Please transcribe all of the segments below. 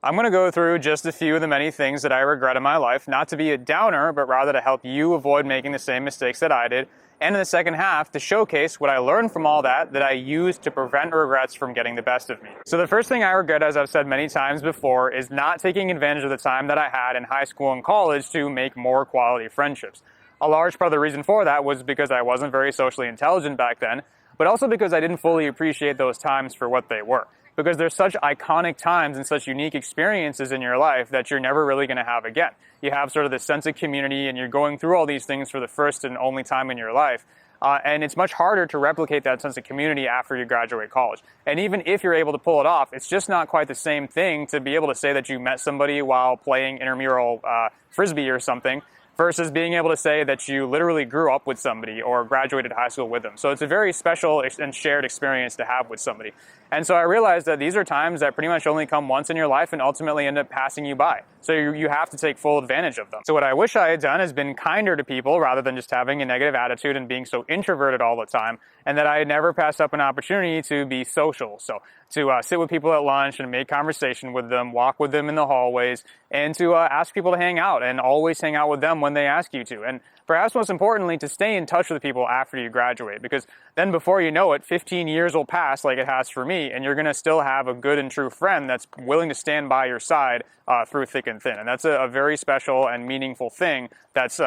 I'm going to go through just a few of the many things that I regret in my life, not to be a downer, but rather to help you avoid making the same mistakes that I did. And in the second half, to showcase what I learned from all that I used to prevent regrets from getting the best of me. So the first thing I regret, as I've said many times before, is not taking advantage of the time that I had in high school and college to make more quality friendships. A large part of the reason for that was because I wasn't very socially intelligent back then, but also because I didn't fully appreciate those times for what they were. Because there's such iconic times and such unique experiences in your life that you're never really going to have again. You have sort of this sense of community and you're going through all these things for the first and only time in your life. And it's much harder to replicate that sense of community after you graduate college. And even if you're able to pull it off, it's just not quite the same thing to be able to say that you met somebody while playing intramural frisbee or something, versus being able to say that you literally grew up with somebody or graduated high school with them. So it's a very special and shared experience to have with somebody. And so I realized that these are times that pretty much only come once in your life and ultimately end up passing you by. So you have to take full advantage of them. So what I wish I had done is been kinder to people rather than just having a negative attitude and being so introverted all the time, and that I had never passed up an opportunity to be social. So to sit with people at lunch and make conversation with them, walk with them in the hallways, and to ask people to hang out and always hang out with them when they ask you to. And perhaps most importantly, to stay in touch with people after you graduate, because then before you know it, 15 years will pass like it has for me, and you're going to still have a good and true friend that's willing to stand by your side through thick and thin. And that's a very special and meaningful thing that's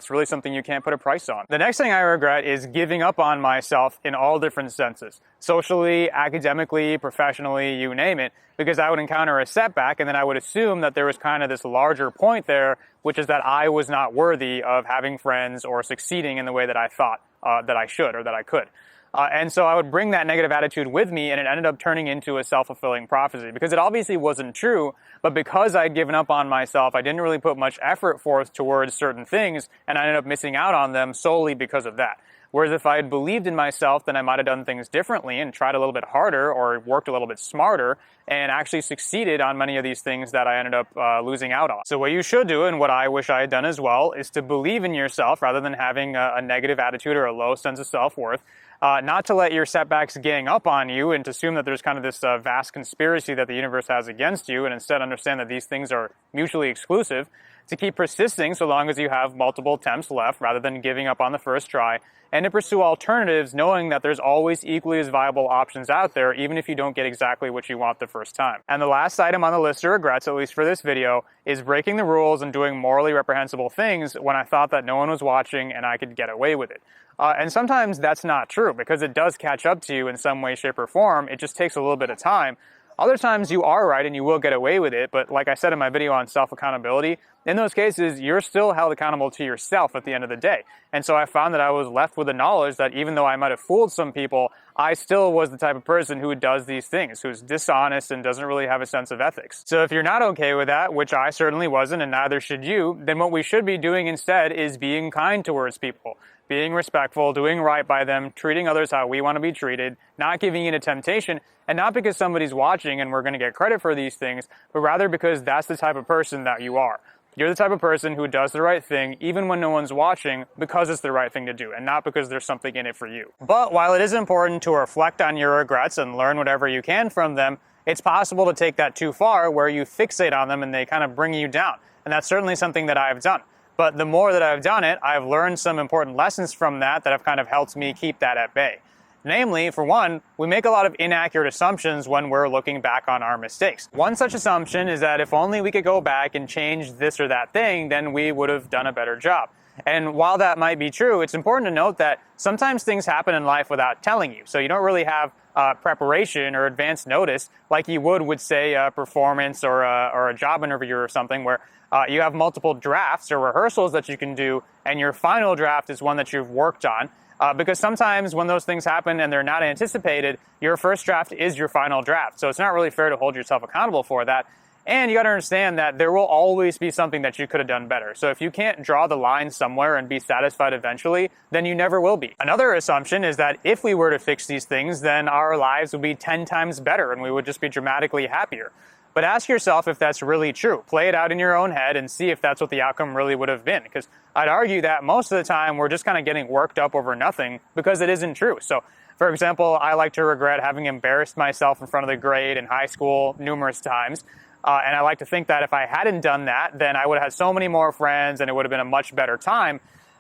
really something you can't put a price on. The next thing I regret is giving up on myself in all different senses. Socially, academically, professionally, you name it, because I would encounter a setback and then I would assume that there was kind of this larger point there, which is that I was not worthy of having friends or succeeding in the way that I thought that I should or that I could. And so I would bring that negative attitude with me, and it ended up turning into a self-fulfilling prophecy, because it obviously wasn't true, but because I'd given up on myself, I didn't really put much effort forth towards certain things, and I ended up missing out on them solely because of that. Whereas if I had believed in myself, then I might have done things differently and tried a little bit harder or worked a little bit smarter and actually succeeded on many of these things that I ended up losing out on. So what you should do, and what I wish I had done as well, is to believe in yourself rather than having a negative attitude or a low sense of self-worth. Not to let your setbacks gang up on you and to assume that there's kind of this vast conspiracy that the universe has against you, and instead understand that these things are mutually exclusive. To keep persisting so long as you have multiple attempts left rather than giving up on the first try, and to pursue alternatives knowing that there's always equally as viable options out there, even if you don't get exactly what you want the first time. And the last item on the list of regrets, at least for this video, is breaking the rules and doing morally reprehensible things when I thought that no one was watching and I could get away with it. And sometimes that's not true, because it does catch up to you in some way, shape, or form. It just takes a little bit of time. Other times you are right and you will get away with it, but like I said in my video on self-accountability, in those cases, you're still held accountable to yourself at the end of the day. And so I found that I was left with the knowledge that even though I might have fooled some people, I still was the type of person who does these things, who's dishonest and doesn't really have a sense of ethics. So if you're not okay with that, which I certainly wasn't and neither should you, then what we should be doing instead is being kind towards people, being respectful, doing right by them, treating others how we want to be treated, not giving in to temptation, and not because somebody's watching and we're going to get credit for these things, but rather because that's the type of person that you are. You're the type of person who does the right thing even when no one's watching, because it's the right thing to do and not because there's something in it for you. But while it is important to reflect on your regrets and learn whatever you can from them, it's possible to take that too far where you fixate on them and they kind of bring you down. And that's certainly something that I've done. But the more that I've done it, I've learned some important lessons from that have kind of helped me keep that at bay. Namely, for one, we make a lot of inaccurate assumptions when we're looking back on our mistakes. One such assumption is that if only we could go back and change this or that thing, then we would have done a better job. And while that might be true, it's important to note that sometimes things happen in life without telling you. So you don't really have preparation or advance notice like you would with, say, a performance or a job interview or something where you have multiple drafts or rehearsals that you can do, and your final draft is one that you've worked on. Because sometimes when those things happen and they're not anticipated, your first draft is your final draft. So it's not really fair to hold yourself accountable for that. And you got to understand that there will always be something that you could have done better. So if you can't draw the line somewhere and be satisfied eventually, then you never will be. Another assumption is that if we were to fix these things, then our lives would be 10 times better and we would just be dramatically happier. But ask yourself if that's really true. Play it out in your own head and see if that's what the outcome really would have been. Because I'd argue that most of the time we're just kind of getting worked up over nothing because it isn't true. So, for example, I like to regret having embarrassed myself in front of the grade in high school numerous times. And I like to think that if I hadn't done that, then I would have had so many more friends and it would have been a much better time.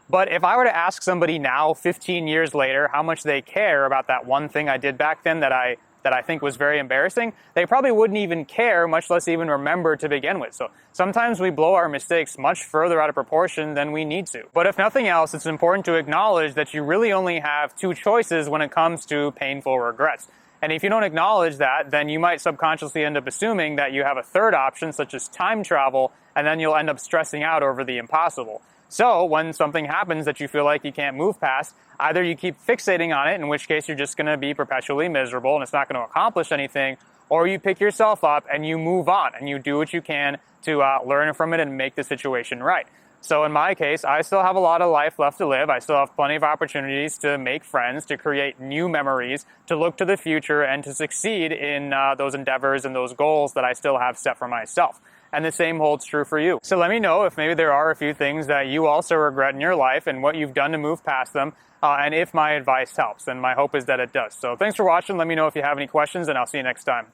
But if I were to ask somebody now, 15 years later, how much they care about that one thing I did back then that I think was very embarrassing, they probably wouldn't even care, much less even remember to begin with. So sometimes we blow our mistakes much further out of proportion than we need to. But if nothing else, it's important to acknowledge that you really only have two choices when it comes to painful regrets. And if you don't acknowledge that, then you might subconsciously end up assuming that you have a third option, such as time travel, and then you'll end up stressing out over the impossible. So when something happens that you feel like you can't move past, either you keep fixating on it, in which case you're just going to be perpetually miserable and it's not going to accomplish anything, or you pick yourself up and you move on and you do what you can to learn from it and make the situation right. So in my case, I still have a lot of life left to live. I still have plenty of opportunities to make friends, to create new memories, to look to the future, and to succeed in those endeavors and those goals that I still have set for myself. And the same holds true for you. So let me know if maybe there are a few things that you also regret in your life and what you've done to move past them, and if my advice helps. And my hope is that it does. So thanks for watching. Let me know if you have any questions, and I'll see you next time.